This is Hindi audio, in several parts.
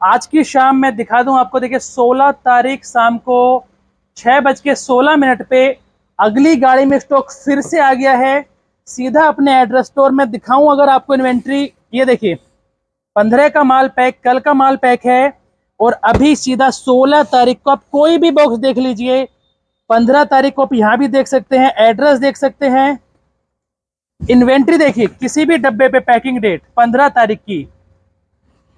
आज की शाम मैं दिखा दूं आपको। देखिए 16 तारीख शाम को 6:16 पे अगली गाड़ी में स्टॉक फिर से आ गया है। सीधा अपने एड्रेस स्टोर में दिखाऊं अगर आपको इन्वेंट्री, ये देखिए 15 का माल पैक, कल का माल पैक है और अभी सीधा 16 तारीख को आप कोई भी बॉक्स देख लीजिए। 15 तारीख को आप यहाँ भी देख सकते हैं, एड्रेस देख सकते हैं, इन्वेंट्री देखिए, किसी भी डब्बे पे पैकिंग डेट 15 तारीख की।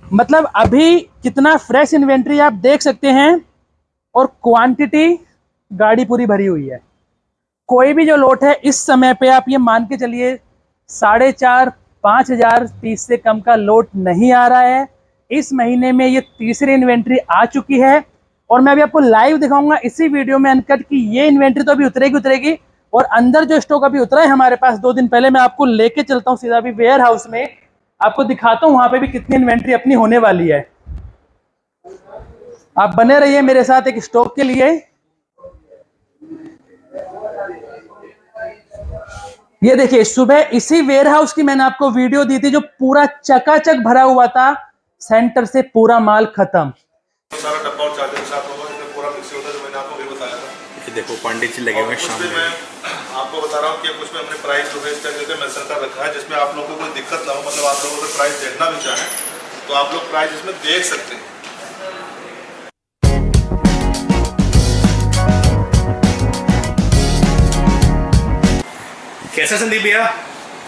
मतलब अभी कितना फ्रेश इन्वेंट्री आप देख सकते हैं और क्वांटिटी गाड़ी पूरी भरी हुई है। कोई भी जो लोट है इस समय पे आप ये मान के चलिए 4,500-5,000 पीस से कम का लोट नहीं आ रहा है। इस महीने में ये तीसरी इन्वेंट्री आ चुकी है और मैं अभी आपको लाइव दिखाऊंगा इसी वीडियो में अनकट की ये इन्वेंट्री तो अभी उतरेगी और अंदर जो स्टॉक अभी उतरा है हमारे पास 2 दिन पहले, मैं आपको लेके चलता हूँ सीधा अभी वेयर हाउस में, आपको दिखाता हूँ वहां पे भी कितनी इन्वेंट्री अपनी होने वाली है। आप बने रहिए मेरे साथ एक स्टॉक के लिए। ये देखिए सुबह इसी वेयर हाउस की मैंने आपको वीडियो दी थी जो पूरा चकाचक भरा हुआ था, सेंटर से पूरा माल खत्म। सारा डब्बा और चार्जर साथ होगा, इसमें पूरा मिक्स होता है जो मैंने आपको भी बताया था। ये देखो पंडित जी लगे हुए हैं सामने। मैं आपको बता रहा हूँ कि कुछ में हमने प्राइस जो है इस तरीके से मेंशन कर रखा है जिसमें आप लोगों को कोई दिक्कत ना हो। मतलब आप लोगों को प्राइस देखना भी चाहें तो आप लोग प्राइस इसमें देख सकते हैं। कैसा संदीप भैया?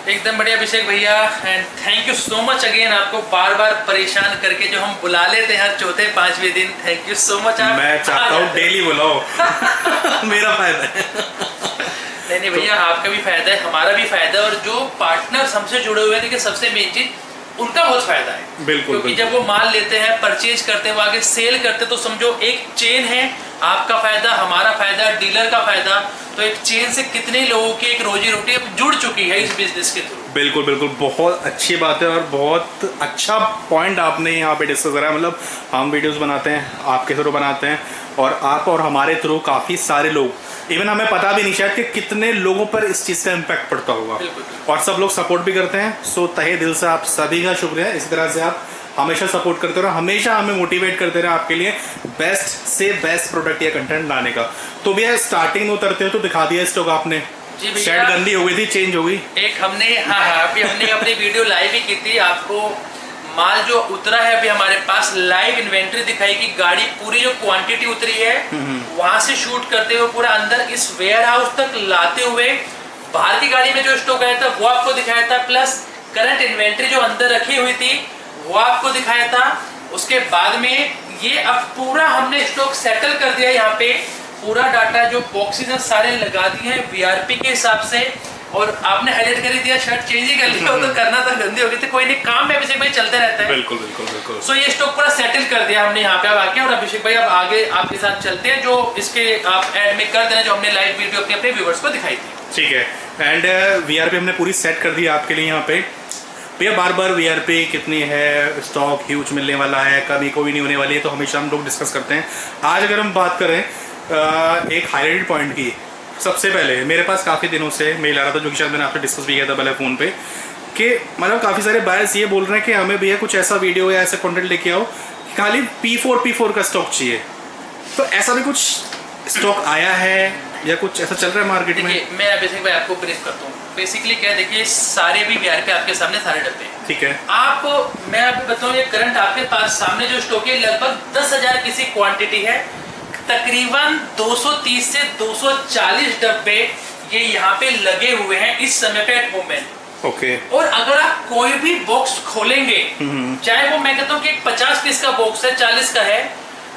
एकदम बढ़िया अभिषेक भैया, and thank you so much again, आपको बार बार परेशान करके जो हम बुला लेते हैं हर चौथे पांचवें दिन। Thank you so much. मैं चाहता हूँ डेली बुलाओ। मेरा फायदा है। नहीं भैया, आपका भी फायदा है, हमारा भी फायदा है और जो पार्टनर्स हमसे जुड़े हुए हैं देखिए सबसे मेन चीज उनका बहुत फायदा है। बिल्कुल, क्योंकि जब वो माल लेते हैं, परचेज करते हैं, वो आगे सेल करते तो समझो एक चेन है, आपका फायदा, हमारा फायदा, डीलर का फायदा। तो एक चेन से कितने लोगों की एक रोजी रोटी जुड़ चुकी है इस बिजनेस के थ्रू। बिल्कुल बिल्कुल, बहुत अच्छी बात है और बहुत अच्छा पॉइंट आपने यहाँ पे डिस्कस करा है। मतलब हम वीडियोस बनाते हैं, आपके थ्रू बनाते हैं और आप और हमारे थ्रू काफ़ी सारे लोग, इवन हमें पता भी नहीं शायद कि कितने लोगों पर इस चीज़ का इम्पैक्ट पड़ता होगा और सब लोग सपोर्ट भी करते हैं। सो तहे दिल से आप सभी का शुक्रिया। इसी तरह से आप हमेशा सपोर्ट करते रहो, हमेशा हमें मोटिवेट करते रहे आपके लिए बेस्ट से बेस्ट प्रोडक्ट या कंटेंट लाने का। तो भैया स्टार्टिंग में उतरते हो तो दिखा दिया स्टॉक आपने, शर्ट गंदी हो गई थी, चेंज हो गई एक हमने, हाँ अभी हमने अपनी वीडियो लाइव ही की थी, आपको माल जो उतरा है अभी हमारे पास लाइव इन्वेंट्री दिखाई कि गाड़ी पूरी जो क्वांटिटी उतरी है वहां से शूट करते हुए पूरा अंदर इस वेयर हाउस तक लाते हुए बाहर की गाड़ी में जो स्टॉक आया था वो आपको दिखाया था, प्लस करंट इन्वेंट्री जो अंदर रखी हुई थी वो आपको दिखाया था। उसके बाद में ये अब पूरा हमने स्टॉक सेटल कर दिया, यहाँ पे पूरा डाटा जो बॉक्सेस हैं सारे लगा दिए हैं वीआरपी के हिसाब से। और आपने हाईलाइट कर ही दिया, शर्ट चेंज ही कर लिया, तो करना था, गंदी हो गई थी, कोई नहीं, काम में अभिषेक भाई चलते रहता है। बिल्कुल बिल्कुल बिल्कुल। सो ये स्टॉक पूरा सेटल कर दिया हमने यहाँ पे अब आके। और अभिषेक भाई अब आगे आपके साथ चलते हैं, जो इसके आप ऐड में कर देना जो हमने लाइव वीडियो अपने व्यूअर्स को दिखाई थी। ठीक है, एंड वीआरपी हमने पूरी सेट कर दी आपके लिए यहाँ पे। भैया बार बार वीआरपी कितनी है, स्टॉक ह्यूज मिलने वाला है, कभी कोई नहीं होने वाली है, तो हमेशा हम लोग डिस्कस करते हैं। आज अगर हम बात करें एक हाईलाइटेड पॉइंट की, सबसे पहले मेरे पास काफ़ी दिनों से मेल आ रहा था, जो कि शायद मैंने आपसे डिस्कस भी किया था पहले फ़ोन पे, कि मतलब काफ़ी सारे बायर्स ये बोल रहे हैं कि हमें भैया कुछ ऐसा वीडियो या ऐसा कंटेंट लेके आओ कि खाली P4 का स्टॉक चाहिए। तो ऐसा भी कुछ स्टॉक आया है या कुछ ऐसा चल रहा है मार्केट में? मैं अभिषेक भाई आपको ब्रीफ करता हूँ। बेसिकली क्या, देखिए सारे भी वीआरपी आपके सामने सारे डब्बे हैं, ठीक है। मैं आपको बताऊँ, ये करंट आपके पास सामने जो स्टॉक है लगभग 10,000 की क्वांटिटी है, तकरीबन 230 से 240 डब्बे ये यहाँ पे लगे हुए हैं इस समय पे एट मोमेंट। ओके। और अगर आप कोई भी बॉक्स खोलेंगे, चाहे वो मैं कहता हूँ कि एक 50 पीस का बॉक्स है, 40 का है,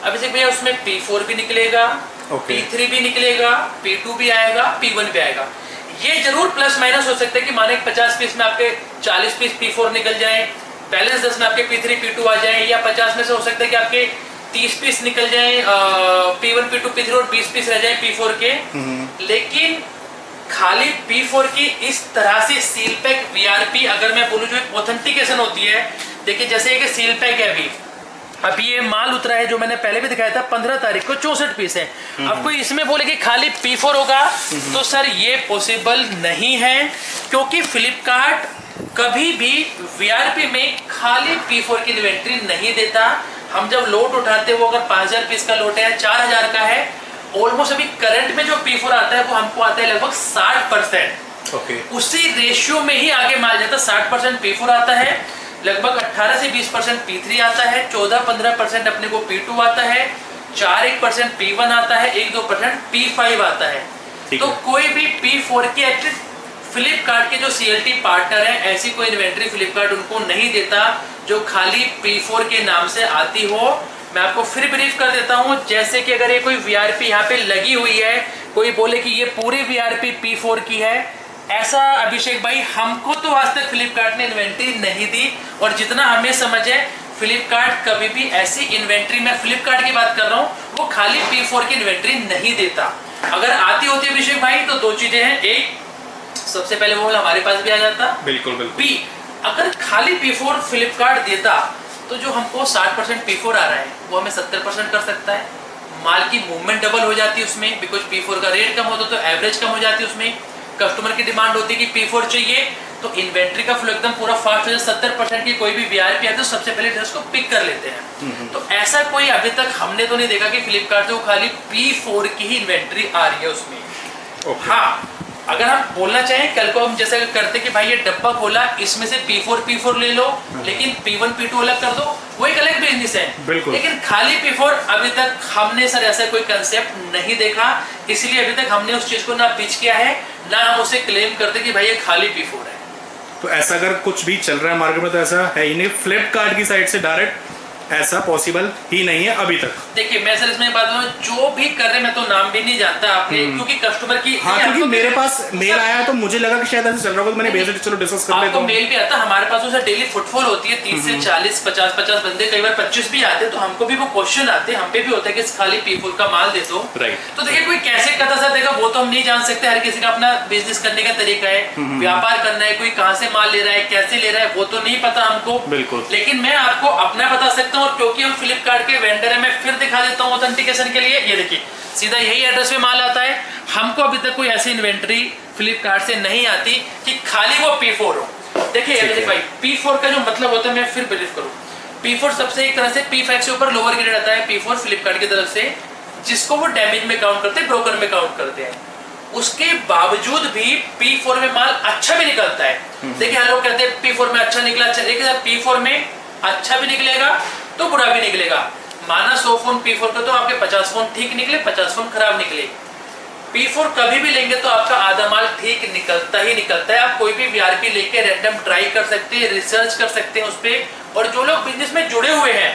अभिषेक भैया उसमें P4 भी निकलेगा, P3 भी निकलेगा, P2 भी आएगा, P1 भी आएगा। ये जरूर प्लस माइनस हो सकता है कि माने 50 पीस में आपके 40 पीस P4 निकल जाए, बैलेंस 10 में आपके P3 P2 आ जाए, या 50 में से हो सकता है कि आपके 30 पीस निकल जाए P1 P2 P3 और 20 पीस रह जाए P4 के। लेकिन खाली P4 की इस तरह से सील पैक वीआरपी अगर मैं बोलूं जो एक ऑथेंटिकेशन होती है, देखिए जैसे एक सील पैक है, अभी ये माल उतरा है जो मैंने पहले भी दिखाया था 15 तारीख को 64 पीस है। अब कोई इसमें बोले कि खाली P4 होगा तो सर ये पॉसिबल नहीं है, क्योंकि फ्लिपकार्ट कभी भी वीआरपी में खाली P4 की इन्वेंट्री नहीं देता। हम जब लोट उठाते हैं वो अगर 5000 पीस का लोट है या 4000 का है, ऑलमोस्ट अभी करंट में जो P4 आता है वो हमको आता है लगभग 60%। ओके, उसी रेशियो में ही आगे माल जाता है। 60% P4 आता है, लगभग 18 से 20% P3 आता है, 14-15% अपने को P2 आता है, 4-1% P1 आता है, 1-2% P5 आता है। तो कोई भी P4 की एक्चुअली फ्लिपकार्ट के जो CLT पार्टनर हैं, ऐसी कोई इन्वेंट्री फ्लिपकार्ट उनको नहीं देता जो खाली P4 के नाम से आती हो। मैं आपको फिर ब्रीफ कर देता हूं, जैसे कि अगर ये कोई VRP यहाँ पे लगी हुई है, कोई बोले कि ये पूरी VRP P4 की है, ऐसा अभिषेक भाई हमको तो आज तक फ्लिपकार्ट ने इन्वेंट्री नहीं दी। और जितना हमें समझ है, फ्लिपकार्ट कभी भी ऐसी इन्वेंट्री, मैं फ्लिपकार्ट की बात कर रहा हूँ, वो खाली P4 की इन्वेंट्री नहीं देता। अगर आती होती अभिषेक भाई तो दो चीजें हैं, एक सबसे पहले वो हमारे पास भी आ जाता, बिल्कुल बिल्कुल। बी अगर खाली P4 फ्लिपकार्ट देता तो जो हमको 60% P4 आ रहा है वो हमें 70% कर सकता है। माल की मूवमेंट डबल हो जाती है उसमें, बिकॉज P4 का रेट कम होता तो एवरेज कम हो जाती है उसमें। कस्टमर की डिमांड होती है कि P4 चाहिए, तो इन्वेंट्री का फ्लो एकदम पूरा फास्ट हो जाए। 70% की कोई भी VRP आती है तो सबसे पहले उसको पिक कर लेते हैं। तो ऐसा कोई अभी तक हमने तो नहीं देखा कि फ्लिपकार्ट से खाली P4 की ही इन्वेंट्री आ रही है उसमें। हाँ, अगर हम बोलना चाहें, कल को हम जैसे करते कि भाई ये डब्बा खोला, इसमें से P4 ले लो, लेकिन P1 P2 अलग कर दो, वो एक अलग बिजनेस है। लेकिन खाली P4 अभी तक हमने सर ऐसा कोई कंसेप्ट नहीं देखा, इसलिए अभी तक हमने उस चीज को ना पिच किया है, ना हम उसे क्लेम करते कि भाई ये खाली P4 है। तो ऐसा अगर कुछ भी चल रहा है मार्केट में तो ऐसा है ही नहीं, फ्लिपकार्ट की साइड से डायरेक्ट ऐसा पॉसिबल ही नहीं है अभी तक। देखिए मैं सर इसमें बात करूं, जो भी कर रहे, मैं तो नाम भी नहीं जानता आपके, क्योंकि कस्टमर की हाँ, क्योंकि मेरे पास मेल आया तो मुझे लगा कि शायद ऐसे चल रहा होगा, तो मैंने भेजा चलो डिस्कस कर लेते हैं। मेल भी आता, हमारे पास उसे डेली फुटफॉल होती है 30 से 40, 50 बंदे, कई बार 25 भी आते, तो हमको भी वो क्वेश्चन आते हैं, हम पे भी होता है कि खाली P4 का माल दे दो। राइट। तो देखिए कोई कैसे करता सर, देखा वो तो हम नहीं जान सकते, हर किसी का अपना बिजनेस करने का तरीका है, व्यापार करना है, कोई कहाँ से माल ले रहा है, कैसे ले रहा है, वो तो नहीं पता हमको। बिल्कुल। लेकिन मैं आपको अपना बता सकता हूँ, और क्योंकि हम फ्लिपकार्ट के वेंडर है, मैं फिर दिखा देता हूँ ऑथेंटिकेशन के लिए। ये देखिए सीधा यही एड्रेस पे माल आता है। हमको अभी तक कोई ऐसी इन्वेंट्री फ्लिपकार्ट से नहीं आती कि खाली वो P4 हो। देखिए भाई P4 का जो मतलब होता है, मैं फिर बिलीव करूँ, P4 सबसे एक तरह से P5 से ऊपर लोअर ग्रेड आता है P4 फ्लिपकार्ट की तरफ से, जिसको वो डैमेज में काउंट करते हैं, ब्रोकन में काउंट करते हैं। उसके बावजूद भी P4 में माल अच्छा भी निकलता है। देखिए हर लोग कहते हैं P4 में अच्छा निकला, अच्छा, देखिए P4 में अच्छा भी निकलेगा तो बुरा भी निकलेगा। माना 100 फोन P4 का, तो आपके 50 फोन ठीक निकले, 50 फोन खराब निकले। P4 कभी भी लेंगे तो आपका आधा माल ठीक निकलता ही निकलता है। आप कोई भी VRP लेके रैंडम ट्राई कर सकते हैं, रिसर्च कर सकते हैं उस पर। और जो लोग बिजनेस में जुड़े हुए हैं,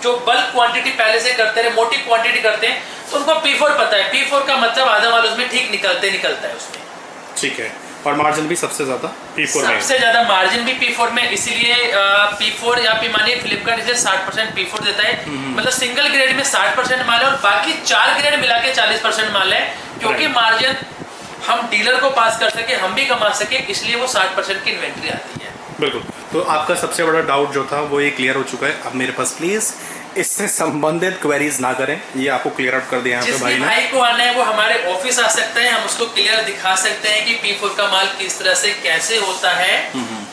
जो बल्क क्वांटिटी पहले से करते रहे, मोटी क्वांटिटी करते हैं, तो उनको P4 पता है। P4 का मतलब आधा माल उसमें ठीक निकलता है उसमें। ठीक है। और मार्जिन भी सबसे ज्यादा P4 में, सबसे ज्यादा मार्जिन भी P4 में, इसीलिए P4 या फिर मानिए फ्लिपकार्ट इसे 60% P4 देता है। मतलब सिंगल ग्रेड में 60% माल है और बाकी 4 ग्रेड मिला के 40% माल है, क्योंकि मार्जिन हम डीलर को पास कर सके, हम भी कमा सके, इसलिए वो 60% की इन्वेंट्री आती है। बिल्कुल। तो आपका सबसे बड़ा डाउट जो था वो ये क्लियर हो चुका है। अब मेरे पास प्लीज इससे संबंधित क्वेरीज ना करें, ये आपको क्लियर आउट कर दिया यहाँ पे भाई ने। भाई को आना है वो हमारे ऑफिस आ सकते हैं, हम उसको क्लियर दिखा सकते हैं कि P4 का माल किस तरह से कैसे होता है।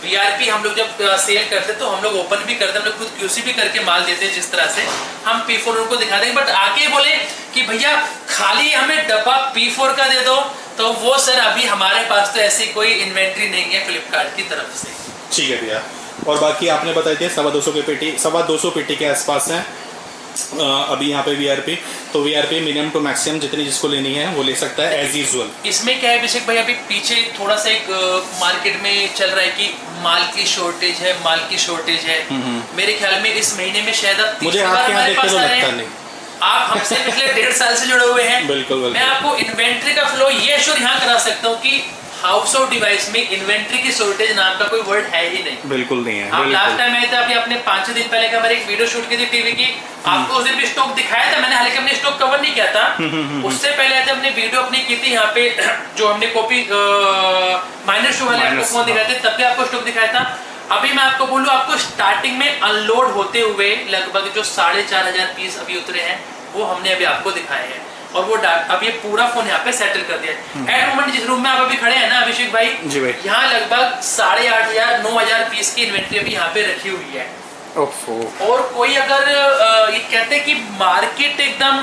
VRP हम लोग जब सेल करते हैं तो हम लोग ओपन भी करते हैं, हम लोग खुद QC भी करके माल देते हैं, जिस तरह से हम P4 उनको दिखा देंगे। बट आके बोले कि भैया खाली हमें डब्बा P4 का दे दो, तो वो सर अभी हमारे पास तो ऐसी कोई इन्वेंट्री नहीं है फ्लिपकार्ट की तरफ से। ठीक है भैया। और बाकी आपने बताई थी 250 की पेटी, 250 पेटी के आसपास है अभी यहाँ पे VRP। तो VRP मिनिमम टू मैक्सिमम जितनी जिसको लेनी है वो ले सकता है एज यूजुअल। इसमें क्या है अभिषेक भाई, अभी पीछे थोड़ा सा एक मार्केट में चल रहा है कि माल की शॉर्टेज है। मेरे ख्याल में इस महीने में शायद मुझे आपके यहाँ देख के तो लगता नहीं। आप हमसे पिछले 1.5 साल से जुड़े हुए हैं। बिल्कुल। मैं आपको इन्वेंट्री का फ्लो ये श्योर यहाँ करा सकता हूँ कि हाउस होल्ड डिवाइस में इन्वेंट्री की शॉर्टेज नाम का कोई वर्ड है ही नहीं। बिल्कुल नहीं है। आप लास्ट टाइम आए थे, अभी अपने 5-6 दिन पहले का मैंने एक वीडियो शूट की थी टीवी की, आपको उस दिन भी स्टॉक दिखाया था मैंने, हालांकि हमने स्टॉक कवर नहीं किया था। उससे पहले आए थे, हमने वीडियो अपनी की थी यहाँ पे, जो हमने कॉपी माइनर शो वाले आपको फोन दिखाए थे, तब भी आपको स्टॉक दिखाया था। अभी मैं आपको बोलूँ, आपको स्टार्टिंग में अनलोड होते हुए लगभग जो 4,500 पीस अभी उतरे हैं, वो हमने अभी आपको दिखाए हैं। और वो अब ये पूरा फोन यहाँ पे सेटल कर दिया है। एट मोमेंट जिस रूम में आप अभी खड़े हैं ना अभिषेक भाई, जी भाई, यहाँ लगभग 8,500-9,000 पीस की इन्वेंट्री अभी यहाँ पे रखी हुई है। ओफो। और कोई अगर ये कहते हैं कि मार्केट एकदम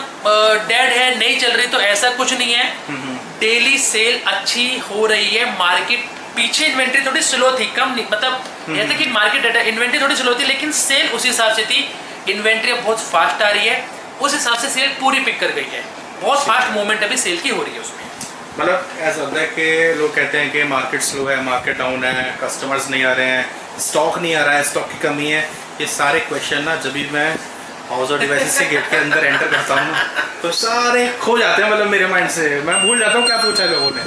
डेड है, नहीं चल रही, तो ऐसा कुछ नहीं है। डेली सेल अच्छी हो रही है। मार्केट पीछे इन्वेंट्री थोड़ी स्लो थी, कम नहीं, मतलब ये था कि मार्केट डेड है, इन्वेंट्री थोड़ी स्लो थी, लेकिन सेल उसी हिसाब से थी। इन्वेंट्री अब बहुत फास्ट आ रही है, उस हिसाब से सेल पूरी पिक कर गई है। बहुत फास्ट मूवमेंट अभी सेल की हो रही है उसमें। मतलब ऐसा होता है कि लोग कहते हैं कि मार्केट स्लो है, मार्केट डाउन है, कस्टमर्स नहीं आ रहे हैं, स्टॉक नहीं आ रहा है, स्टॉक की कमी है। ये सारे क्वेश्चन ना जब भी मैं हाउस ऑफ डिवाइसेस से गेट के अंदर एंटर करता हूँ तो सारे खो जाते हैं, मतलब मेरे माइंड से मैं भूल जाता हूँ क्या पूछा है लोगों ने।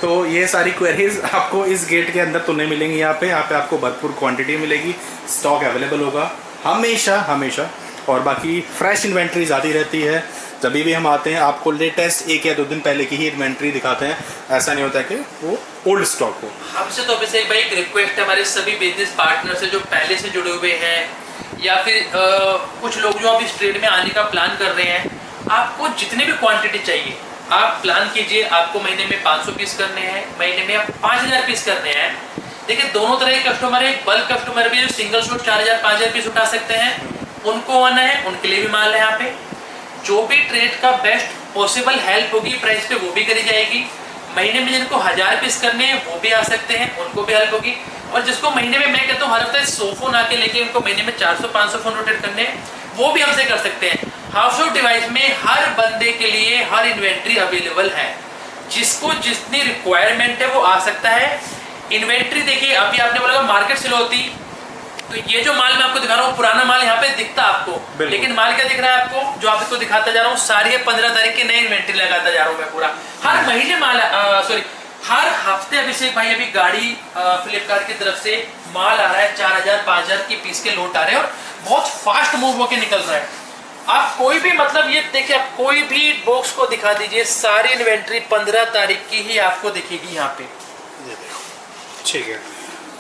तो ये सारी क्वेरीज आपको इस गेट के अंदर तो नहीं मिलेंगी। यहाँ पे आपको भरपूर क्वांटिटी मिलेगी, स्टॉक अवेलेबल होगा हमेशा हमेशा, और बाकी फ्रेश इन्वेंट्रीज आती रहती है। जब भी हम आते हैं आपको लेटेस्ट 1 या 2 दिन पहले की ही इन्वेंट्री दिखाते हैं, ऐसा नहीं होता है कि वो ओल्ड स्टॉक हो। हमसे तो अभिषेक भाई एक रिक्वेस्ट है हमारे सभी बिजनेस पार्टनर से जो पहले से जुड़े हुए हैं, या फिर कुछ लोग जो अभी इस ट्रेड में आने का प्लान कर रहे हैं, आपको जितनी भी क्वांटिटी चाहिए आप प्लान कीजिए। आपको महीने में 500 पीस करने हैं, महीने में आप 5000 पीस करने हैं। देखिए दोनों तरह के कस्टमर है। बल्क कस्टमर भी जो सिंगल शूट 4000 5000 पीस उठा सकते हैं, उनको आना है, उनके लिए भी माल है यहाँ पे। जो भी ट्रेड का बेस्ट पॉसिबल हेल्प होगी प्राइस पे, वो भी करी जाएगी। महीने में जिनको 1000 पीस करने हैं वो भी आ सकते हैं, उनको भी हेल्प होगी। और जिसको महीने में मैं कहता हूँ हर हफ्ते 100 फोन आके लेके उनको महीने में 400-500 फोन रोटेट करने हैं, वो भी हमसे कर सकते हैं। हाउस ऑफ डिवाइस में हर बंदे के लिए हर इन्वेंट्री अवेलेबल है। जिसको जितनी रिक्वायरमेंट है वो आ सकता है। इन्वेंट्री देखिए, अभी आपने बोला मार्केट स्लो होती, तो ये जो माल मैं आपको दिखा रहा हूँ पुराना माल यहाँ पे दिखता आपको, लेकिन माल क्या दिख रहा है आपको, जो आपको दिखाता जा रहा हूँ सारी 15 तारीख की नई इन्वेंट्री लगाता जा रहा हूँ मैं पूरा। हर महीने माल सॉरी हर हफ्ते अभिषेक भाई अभी गाड़ी फ्लिपकार्ट की तरफ से माल आ रहा है, 4000-5000 की पीस के लोट आ रहे हैं और बहुत फास्ट मूव होके निकल रहा है। आप कोई भी मतलब ये देखिए, आप कोई भी बॉक्स को दिखा दीजिए, सारी इन्वेंट्री 15 तारीख की ही आपको दिखेगी यहाँ पे। ठीक है,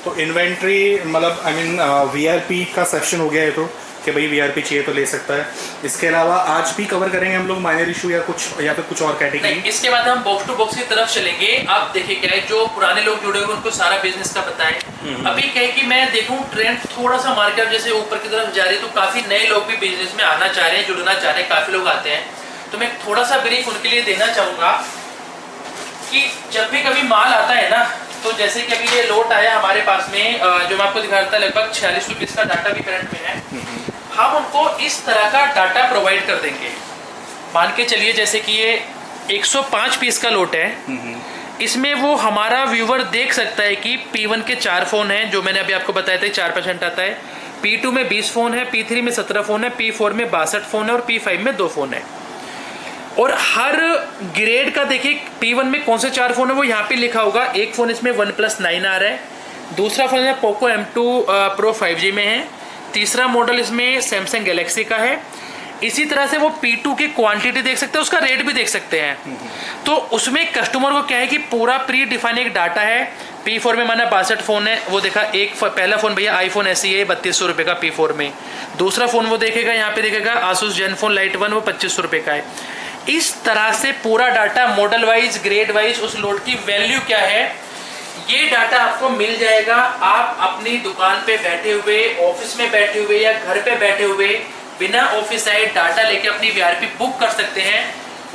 तो इन्वेंट्री मतलब आई मीन वीआईपी का सेक्शन हो गया है, तो कि भाई वीआईपी चाहिए तो ले सकता है। इसके अलावा आज भी कवर करेंगे हम लोग माइनर इशू या कुछ, या फिर कुछ और कैटेगरी। इसके बाद हम बॉक्स टू बॉक्स की तरफ चलेंगे। आप देखिए क्या है, जो पुराने लोग जुड़े हुए उनको सारा बिजनेस का बताएं। अभी क्या है कि मैं देखूं ट्रेंड थोड़ा सा मार्केट जैसे ऊपर की तरफ जा रही है, तो काफी नए लोग भी बिजनेस में आना चाह रहे हैं, जुड़ना चाह रहे हैं, काफी लोग आते हैं। तो मैं थोड़ा सा ब्रीफ उनके लिए देना चाहूंगा कि जब भी कभी माल आता है ना, तो जैसे कि अभी ये लोट आया हमारे पास में, जो मैं आपको दिखा रहा था, लगभग 46 रुपीज का डाटा भी करंट में है। हम उनको इस तरह का डाटा प्रोवाइड कर देंगे। मान के चलिए जैसे कि ये 105 पीस का लोट है, इसमें वो हमारा व्यूवर देख सकता है कि P1 के 4 फोन हैं, जो मैंने अभी आपको बताया था 4% आता है, P2 में 20 फोन है, P3 में 17 फोन है, P4 में 62 फोन है और P5 में 2 फोन है। और हर ग्रेड का देखिए P1 में कौन से 4 फोन है वो यहाँ पे लिखा होगा। एक फोन इसमें OnePlus 9 आ रहा है, दूसरा फोन है पोको M2 Pro 5G में है, तीसरा मॉडल इसमें सैमसंग गैलेक्सी का है। इसी तरह से वो P2 की क्वांटिटी देख सकते हैं, उसका रेट भी देख सकते हैं। तो उसमें कस्टमर को क्या है कि पूरा प्री डिफाइन एक डाटा है। P4 में माना 62 फोन है, वो देखा एक पहला फोन भैया आईफोन SE है 3200 रुपये का P4 में। दूसरा फोन वो देखेगा, यहाँ पे देखेगा Asus Zenfone Lite 1, वो 2500 रुपये का है। इस तरह से पूरा data model wise grade wise उस लोड की वैल्यू क्या है, ये डाटा आपको मिल जाएगा। आप अपनी दुकान पे बैठे हुए, ऑफिस में बैठे हुए या घर पे बैठे हुए बिना ऑफिस आए डाटा लेके अपनी वीआरपी बुक कर सकते हैं।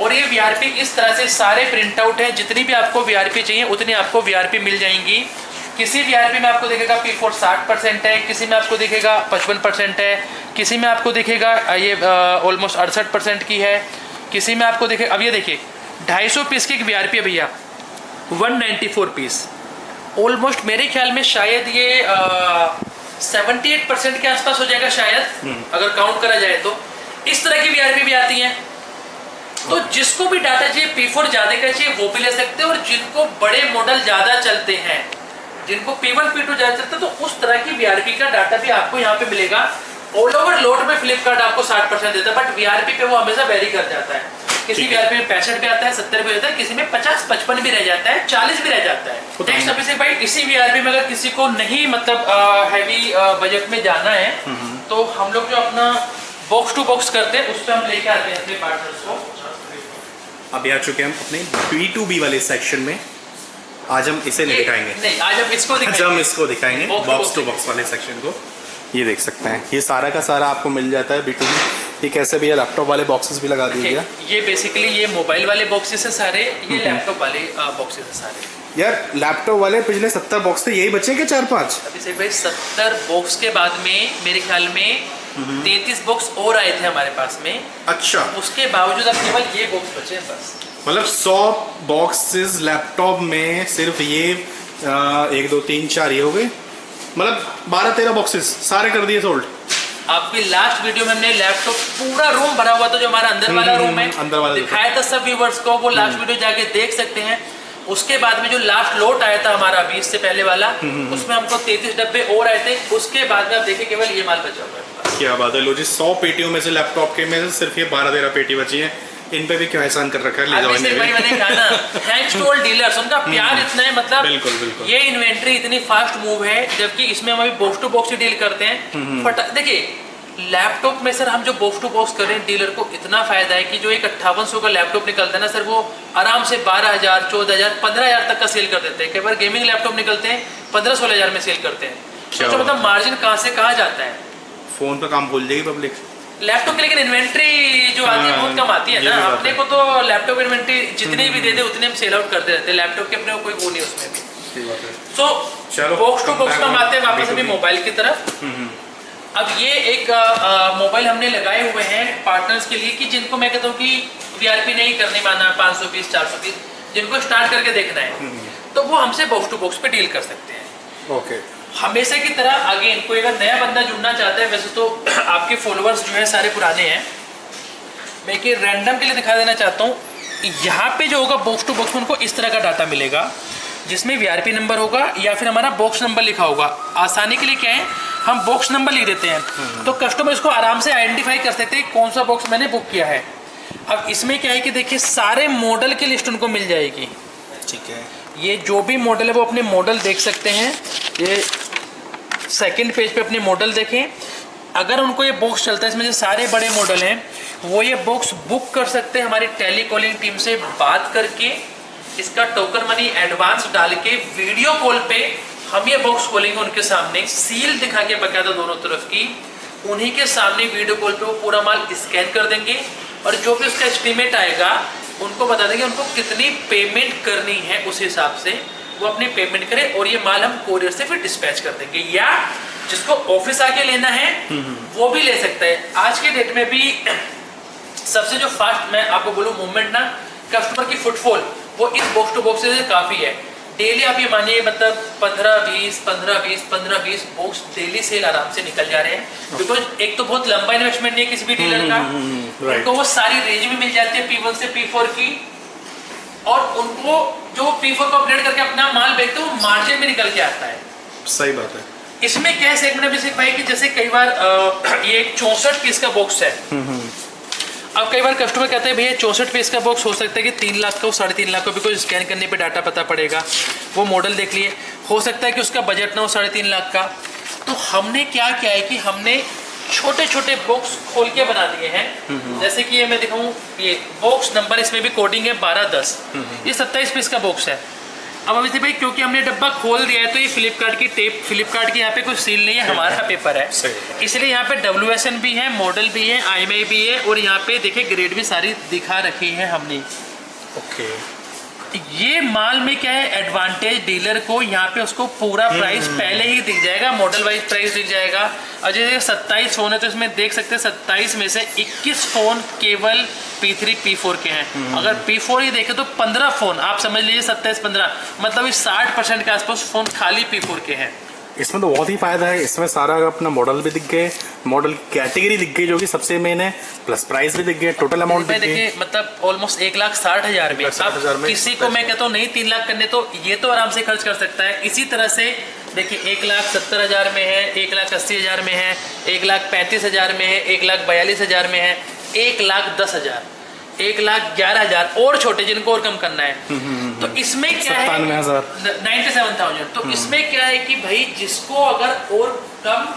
और ये वीआरपी इस तरह से सारे प्रिंट आउट है, जितनी भी आपको वीआरपी चाहिए उतनी आपको वीआरपी मिल जाएंगी। किसी वीआरपी में आपको दिखेगा P4 60% है, किसी में आपको दिखेगा 55% है, किसी में आपको दिखेगा ये ऑलमोस्ट 68% की है, किसी में आपको देखे। अब ये देखिए 250 पीस की एक वीआरपी है भैया, 194 पीस, ऑलमोस्ट मेरे ख्याल में शायद ये 78% के आसपास हो जाएगा शायद, अगर काउंट करा जाए तो। इस तरह की वीआरपी भी आती हैं। तो जिसको भी डाटा चाहिए P4 ज्यादा का चाहिए वो भी ले सकते हैं, और जिनको बड़े मॉडल ज्यादा चलते हैं, जिनको P1 P2 ज्यादा चलते हैं, तो उस तरह की वीआरपी का डाटा भी आपको यहाँ पे मिलेगा। ऑल ओवर लोड में फ्लिपकार्ट आपको 60% देता है, बट वीआरपी पे वो हमेशा वेरी कर जाता है। किसी वीआरपी में 65 पे आता है, 70 पे आता है, किसी में 50-55 भी रह जाता है, 40 भी रह जाता है। नेक्स्ट अभी से भाई इसी वीआरपी में अगर किसी को नहीं मतलब हैवी बजट में जाना है, तो हम लोग जो अपना बॉक्स टू बॉक्स करते हैं उस पर हम लेके आते हैं अपने पार्टनर्स को। अभी आ चुके हैं हम अपने B2B वाले सेक्शन में। आज हम इसे नहीं दिखाएंगे, नहीं आज हम इसको आज हम इसको दिखाएंगे बॉक्स टू बॉक्स वाले सेक्शन को। ये देख सकते हैं, ये सारा का सारा आपको मिल जाता है B2B। ये कैसे भैया लैपटॉप वाले बॉक्सेस भी लगा दिए गया? ये बेसिकली ये मोबाइल वाले बॉक्सेस है सारे, ये लैपटॉप वाले बॉक्सेस है सारे। यार लैपटॉप वाले पिछले 70 बॉक्स थे, यही बचे क्या 4-5? अभी से भाई 70 बॉक्स के बाद में मेरे ख्याल में 33 बॉक्स और आए थे हमारे पास में। अच्छा, उसके बावजूद अब केवल ये बॉक्स बचे हैं बस। मतलब 100 बॉक्सेस लैपटॉप में सिर्फ ये 1 2 3 4 ये हो गए, मतलब 12-13 बॉक्सेस सारे कर दिए सोल्ड। आपकी लास्ट वीडियो में हमने लैपटॉप पूरा रूम भरा हुआ था, जो हमारा अंदर वाला रूम है, अंदर वाला दिखाया था सब व्यूवर्स को, वो लास्ट वीडियो जाके देख सकते हैं। उसके बाद में जो लास्ट लोट आया था हमारा अभी इससे पहले वाला, उसमें हमको 33 डब्बे और आए थे। उसके बाद में आप देखिए केवल ये माल बचा हुआ है। क्या बात है, लो जी 100 पेटियों में से लैपटॉप के में से सिर्फ ये 12-13 पेटी बची है। इन पे भी क्यों एहसान कर रखा है, ले जाओ इन्हें भी। मैंने कहा ना, थैंक्स टू ऑल डीलर्स, उनका प्यार इतना है, मतलब बिल्कुल बिल्कुल। ये इन्वेंट्री इतनी फास्ट मूव है, जबकि इसमें हम अभी बॉक्स टू बॉक्स ही डील करते हैं। देखिए लैपटॉप में सर हम जो बॉक्स टू बॉक्स कर रहे हैं, डीलर को इतना फायदा है कि जो एक 5800 का लैपटॉप निकलता है ना सर, वो आराम से 12,000, 14,000, 15,000 तक का सेल कर देते हैं। कई बार गेमिंग लैपटॉप निकलते हैं 15-16 हज़ार में सेल करते हैं। तो मतलब मार्जिन कहाँ से कहाँ जाता है। फोन पर काम भूल जाएगी पब्लिक लैपटॉप की, लेकिन इन्वेंट्री जो आती है बहुत कम आती है ना। अपने को तो लैपटॉप इन्वेंट्री जितनी भी दे दे उतने हम सेल आउट करते रहते हैं। लैपटॉप के अपने को कोई वो नहीं उसमें भी। सो बॉक्स टू बॉक्स हम आते हैं वापस अभी मोबाइल की तरफ। अब ये एक मोबाइल हमने लगाए हुए हैं पार्टनर्स के लिए, कि जिनको मैं कहता हूँ कि वीआरपी नहीं करने माना, 500 पीस 400 पीस, जिनको स्टार्ट करके देखना है, तो वो हमसे बॉक्स टू बॉक्स पे डील कर सकते हैं। ओके, हमेशा की तरह अगेन कोई अगर नया बंदा जुड़ना चाहता है, वैसे तो आपके फॉलोअर्स जो है सारे पुराने हैं, मैं एक रैंडम के लिए दिखा देना चाहता हूँ। यहाँ पे जो होगा बॉक्स टू बॉक्स में उनको इस तरह का डाटा मिलेगा, जिसमें वीआरपी नंबर होगा या फिर हमारा बॉक्स नंबर लिखा होगा। आसानी के लिए क्या है, हम बॉक्स नंबर लिख देते हैं, तो कस्टमर इसको आराम से आइडेंटिफाई कर सकते हैं कौन सा बॉक्स मैंने बुक किया है। अब इसमें क्या है कि देखिए सारे मॉडल की लिस्ट उनको मिल जाएगी। ठीक है, ये जो भी मॉडल है वो अपने मॉडल देख सकते हैं। ये सेकंड पेज पे अपने मॉडल देखें। अगर उनको ये बॉक्स चलता है, इसमें जो सारे बड़े मॉडल हैं, वो ये बॉक्स बुक कर सकते हैं हमारी टेली कॉलिंग टीम से बात करके। इसका टोकन मनी एडवांस डाल के वीडियो कॉल पे हम ये बॉक्स खोलेंगे उनके सामने, सील दिखा के बकायदा दोनों तरफ की, उन्हीं के सामने वीडियो कॉल पे वो पूरा माल स्कैन कर देंगे, और जो भी उसका एस्टीमेट आएगा उनको बता देंगे उनको कितनी पेमेंट करनी है। उस हिसाब से वो अपनी पेमेंट करें, और ये माल हम कोरियर से फिर डिस्पैच कर देंगे। या जिसको ऑफिस आके लेना है वो भी ले सकता है। आज के डेट में भी सबसे जो फास्ट मैं आपको बोलूँ मूवमेंट ना, कस्टमर की फुटफॉल, वो इस बॉक्स टू बॉक्स से काफ़ी है। डेली आप ये मानिए मतलब 15-20 बॉक्स डेली सेल आराम से निकल जा रहे हैं। बिकॉज एक तो बहुत लंबा इन्वेस्टमेंट नहीं है किसी भी डीलर का, उनको वो सारी रेंज में मिल जाती है P1 से P4 की, और उनको जो P4 को अपडेट करके अपना माल बेचते हैं वो मार्जिन में निकल के आता है। सही बात है। इसमें क्या सेगमेंट अभिषेक भाई कि जैसे कई बार ये एक 64 पीस का बॉक्स है। अब कई बार कस्टमर कहते हैं भैया 64 पीस का बॉक्स हो सकता है कि 3 लाख का हो, 3.5 लाख का, बिकॉज स्कैन करने पे डाटा पता पड़ेगा। वो मॉडल देख लिए, हो सकता है कि उसका बजट ना हो 3.5 लाख का। तो हमने क्या किया है कि हमने छोटे छोटे बॉक्स खोल के बना दिए हैं। जैसे कि ये मैं दिखाऊं, ये बॉक्स नंबर इसमें भी कोडिंग है 1210, ये 27 पीस का बॉक्स है। अब अभी भाई क्योंकि हमने डब्बा खोल दिया है, तो ये फ्लिपकार्ट की टेप, फ्लिपकार्ट की यहाँ पे कोई सील नहीं है, हमारा पेपर है, इसलिए यहाँ पे WSN भी है, मॉडल भी है, IMEI भी है, और यहाँ पे देखिए ग्रेड भी सारी दिखा रखी है हमने। ओके, ये माल में क्या है एडवांटेज डीलर को, यहाँ पे उसको पूरा प्राइस पहले ही दिख जाएगा, मॉडल वाइज प्राइस दिख जाएगा। और जैसे 27 फोन है तो इसमें देख सकते हैं 27 में से 21 फोन केवल P3 P4 के हैं। अगर P4 ही देखें तो 15 फोन, आप समझ लीजिए 27-15, मतलब इस 60% के आसपास फोन खाली P4 के हैं। इसमें तो बहुत ही फायदा है। इसमें सारा अपना मॉडल भी दिख गए, मॉडल कैटेगरी दिख गई जो कि सबसे मेन है, प्लस प्राइस भी दिख गया, टोटल अमाउंट दिख गई। मतलब ऑलमोस्ट 1,60,000 में। अब किसी को मैं कहता हूँ नहीं 3 लाख करने, तो ये तो आराम से खर्च कर सकता है। इसी तरह से देखिए 1,70,000 में है, 1,80,000 में है, 1,35,000 में है, 1,42,000 में है, 1,10,000, 1,11,000 और छोटे जिनको और कम करना है। तो इसमें क्या है 97,000। तो इसमें क्या है कि भाई जिसको अगर और कम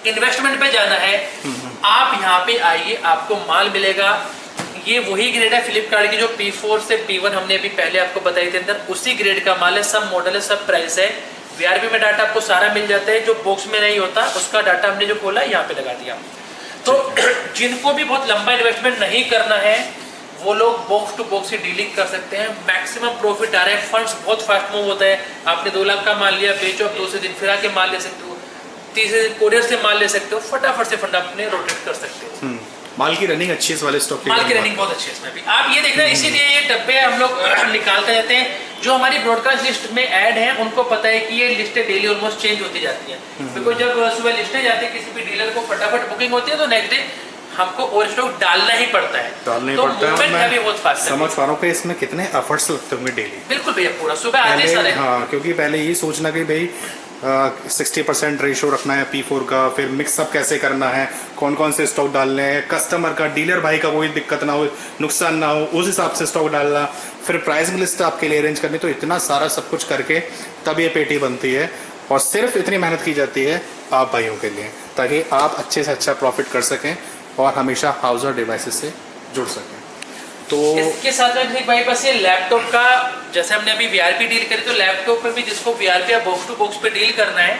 इन्वेस्टमेंट पे जाना है, आप यहाँ पे आइए, आपको माल मिलेगा। ये वही ग्रेड है फ्लिपकार्ट की जो P4 से P1 हमने अभी पहले आपको बताई थी, अंदर उसी ग्रेड का माल है, सब मॉडल है, सब प्राइस है। वीआरपी में डाटा आपको सारा मिल जाता है, जो बॉक्स में नहीं होता उसका डाटा हमने जो खोला यहाँ पे लगा दिया। तो जिनको भी बहुत लंबा इन्वेस्टमेंट नहीं करना है वो लोग बॉक्स टू बॉक्स ही डीलिंग कर सकते हैं, मैक्सिमम प्रॉफिट आ रहा है, फंड्स बहुत फास्ट मूव होता है। आपने 2 लाख का माल लिया, बेचो, 2 से दिन फिर आके माल ले सकते हो, 3 दिन कोरियर से माल ले सकते हो, फटाफट से फंड अपने रोटेट कर सकते हो। माल की रनिंग अच्छी है इस वाले स्टॉक की, माल की रनिंग बहुत अच्छी है इसमें भी। आप ये देख रहे हैं, इसीलिए ये डब्बे हम लोग निकालते रहते हैं। जो हमारी ब्रॉडकास्ट लिस्ट में ऐड है उनको पता है कि ये लिस्टें डेली ऑलमोस्ट चेंज होती जाती हैं, बिकॉज जब सुबह लिस्टें जाती है किसी भी डीलर को फटाफट बुकिंग होती है तो नेक्स्ट डे हमको और स्टॉक डालना ही पड़ता है। तो मूवमेंट है भी बहुत फास्ट। समझ पा रहा हूँ कि इसमें कितने एफर्ट्स लगते होंगे डेली। बिल्कुल भैया, पूरा सुबह आते सारे। हाँ, क्योंकि पहले ये सोचना कि भाई 60% रेशो रखना है P4 का, फिर मिक्सअप कैसे करना है, कौन कौन से स्टॉक डालने हैं, कस्टमर का, डीलर भाई का कोई दिक्कत ना हो, नुकसान ना हो, उस हिसाब से स्टॉक डालना, फिर प्राइसिंग लिस्ट आपके लिए अरेंज करनी। तो इतना सारा सब कुछ करके तब ये पेटी बनती है, और सिर्फ इतनी मेहनत की जाती है आप भाइयों के लिए, ताकि आप अच्छे से अच्छा प्रॉफिट कर सकें और हमेशा हाउस और डिवाइसेस से जुड़ सकें। तो इसके साथ में भाई बस ये लैपटॉप का, जैसे हमने अभी वीआरपी डील करी, तो लैपटॉप पे भी जिसको वीआरपी या बॉक्स टू बॉक्स पे डील करना है,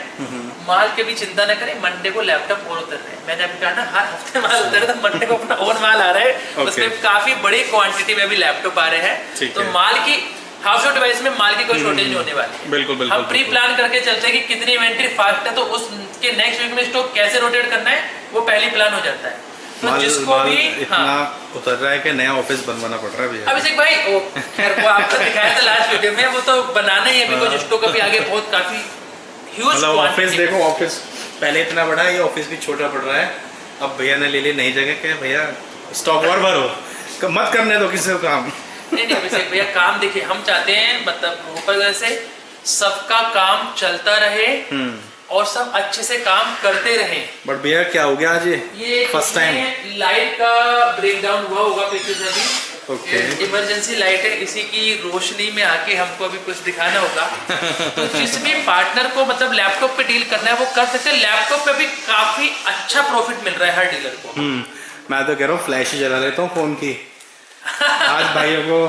माल के भी चिंता न करें, मंडे को लैपटॉप और उतर रहे हैं। मैंने अभी कहा ना हर हफ्ते माल उतर रहा है, तो मंडे को अपना और माल आ रहा है। उसमें काफी बड़ी क्वांटिटी में भी लैपटॉप आ रहे हैं, तो माल की हाउस होल्ड डिवाइस में माल की कोई शॉर्टेज नहीं होने वाली है। बिल्कुल बिल्कुल। हम प्री प्लान करके चलते हैं कि कितनी इन्वेंट्री फास्ट है, तो उसके नेक्स्ट वीक में स्टॉक कैसे रोटेट करना है वो पहले प्लान हो जाता है। तो जिसको भी इतना उतर रहा है कि नया ऑफिस बनवाना पड़ रहा है भैया। अभिषेक भाई, वो आपको दिखाया था लास्ट वीडियो में, वो तो बनाना ही है, बिकॉज़ स्टॉक अभी आगे बहुत काफी ह्यूज मतलब ऑफिस देखो, ऑफिस पहले इतना बड़ा है, ये ऑफिस भी छोटा पड़ रहा है। अब भैया ने ले ली नई जगह के, भैया स्टॉक और भरो, मत करने दो किसी को काम। नहीं अभिषेक भैया, काम देखिए हम चाहते हैं, मतलब ऊपर से सबका काम चलता रहे और सब अच्छे से काम करते रहें। बट भैया क्या हो गया आज ये फर्स्ट टाइम लाइट का ब्रेकडाउन हुआ होगा पीछे से भी। ओके। इमरजेंसी लाइट है, इसी की रोशनी में आके हमको अभी कुछ दिखाना होगा। तो जिस भी पार्टनर को मतलब लैपटॉप पे डील करना है वो कर सकते हैं। लैपटॉप पे भी काफी अच्छा प्रॉफिट मिल रहा है हर डीलर को। मैं तो कह रहा हूँ फ्लैश ही जला लेता हूँ फोन की। आज भाइयों को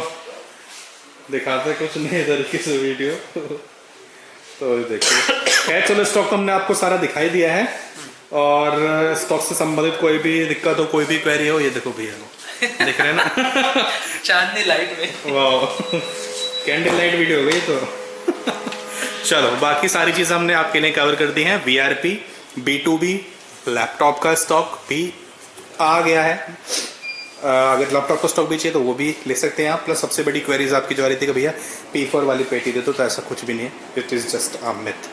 दिखाते कुछ नहीं तरीके से वीडियो। तो देखिए, खैर चलो, स्टॉक तो हमने आपको सारा दिखाई दिया है, और स्टॉक से संबंधित कोई भी दिक्कत हो, कोई भी क्वेरी हो, ये देखो भैया को दिख रहे हैं ना चांदनी लाइट में। वाह, कैंडल लाइट वीडियो हो गई। तो चलो, बाकी सारी चीज़ हमने आपके लिए कवर कर दी हैं। VRP, B2B, लैपटॉप का स्टॉक भी आ गया है। अगर लैपटॉप का स्टॉक भी चाहिए तो वो भी ले सकते हैं आप। प्लस सबसे बड़ी क्वेरीज आपकी जो आ रही थी कि भैया P4 वाली पेटी दे दो, तो ऐसा कुछ भी नहीं है, it is just a myth.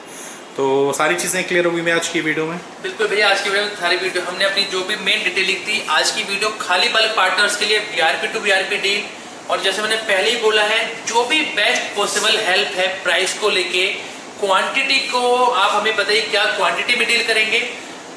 तो सारी चीज़ें क्लियर हो गई मैं आज की वीडियो में। बिल्कुल भैया, आज की वीडियो में सारी वीडियो हमने अपनी जो भी मेन डिटेलिंग थी, आज की वीडियो खाली बल्क पार्टनर्स के लिए VRP टू VRP डील, और जैसे मैंने पहले ही बोला है, जो भी बेस्ट पॉसिबल हेल्प है प्राइस को लेके, क्वांटिटी को आप हमें बताइए क्या क्वांटिटी में डील करेंगे,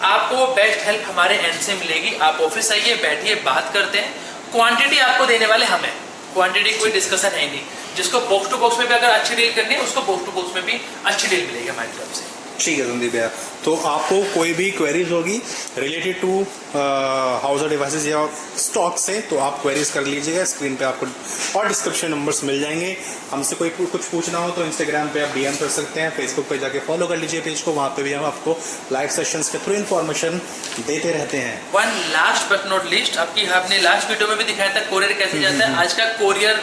आपको बेस्ट हेल्प हमारे एंड से मिलेगी। आप ऑफिस आइए, बैठिए, बात करते हैं। क्वांटिटी आपको देने वाले हम हैं, क्वांटिटी कोई डिस्कशन है नहीं। जिसको बॉक्स टू बॉक्स में भी अगर अच्छी डील करनी है, उसको बॉक्स टू बॉक्स में भी अच्छी डील मिलेगी हमारी तरफ से। ठीक है संदीप भैया, तो आपको कोई भी क्वेरीज होगी रिलेटेड टू हाउस डिवाइसेस या स्टॉक से, तो आप क्वेरीज कर लीजिएगा। स्क्रीन पे आपको और डिस्क्रिप्शन नंबर्स मिल जाएंगे। हमसे कोई कुछ पूछना हो तो इंस्टाग्राम पे आप DM कर सकते हैं, फेसबुक पे जाके फॉलो कर लीजिए पेज को, वहाँ पे भी हम आपको लाइव सेशंस के थ्रू इन्फॉर्मेशन देते रहते हैं। One last but not least, आपकी आपने लास्ट वीडियो में भी दिखाया था कोरियर कैसे जाता है। आज का कोरियर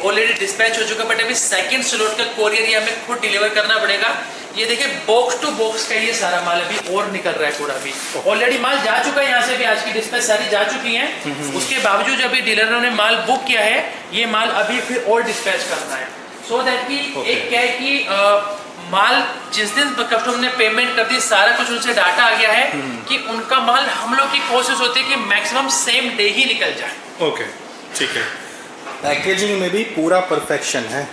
ऑलरेडी डिस्पैच हो चुका, बट अभी सेकंड स्लॉट का कोरियर ये हमें खुद डिलीवर करना पड़ेगा। ये देखिए, बॉक्स टू बॉक्स का ये सारा माल अभी और निकल रहा है पूरा। अभी ऑलरेडी माल जा चुका है, यहाँ से भी आज की डिस्पैच सारी जा चुकी हैं। उसके बावजूद अभी डीलरों ने माल बुक किया है, ये माल अभी फिर और डिस्पैच करना है। सो दैट कि एक क्या है कि माल जिस दिन कस्टमर ने पेमेंट कर दी, सारा कुछ उनसे डाटा आ गया है कि उनका माल, हम लोग की कोशिश होती है कि मैक्सिमम सेम डे ही निकल जाए। ओके, ठीक है। पैकेजिंग में भी पूरा परफेक्शन है।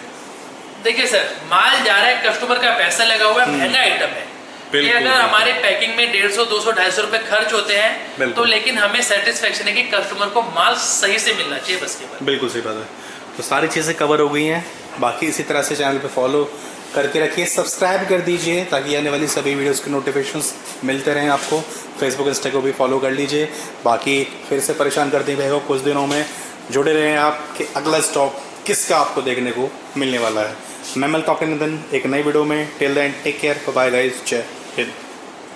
देखिए सर, माल जा रहा है, कस्टमर का पैसा लगा हुआ है, महंगा आइटम है। ये अगर हमारे पैकिंग में 150, 200, 250 रुपए खर्च होते हैं तो, लेकिन हमें सेटिस्फेक्शन है कि कस्टमर को माल सही से मिलना चाहिए, बस के बाद। बिल्कुल सही बात है। तो सारी चीज़ें कवर हो गई हैं। बाकी इसी तरह से चैनल पे फॉलो करके रखिए, सब्सक्राइब कर दीजिए ताकि आने वाली सभी वीडियोस के नोटिफिकेशंस मिलते रहें आपको। फेसबुक, इंस्टा को भी फॉलो कर लीजिए। बाकी फिर से परेशान करते रहेगा कुछ दिनों में, जुड़े रहें आप कि अगला स्टॉक किसका आपको देखने को मिलने वाला है। मैं मिलता हूँ आपके दिन एक नई वीडियो में। Till then take care, bye guys, जय हिंद।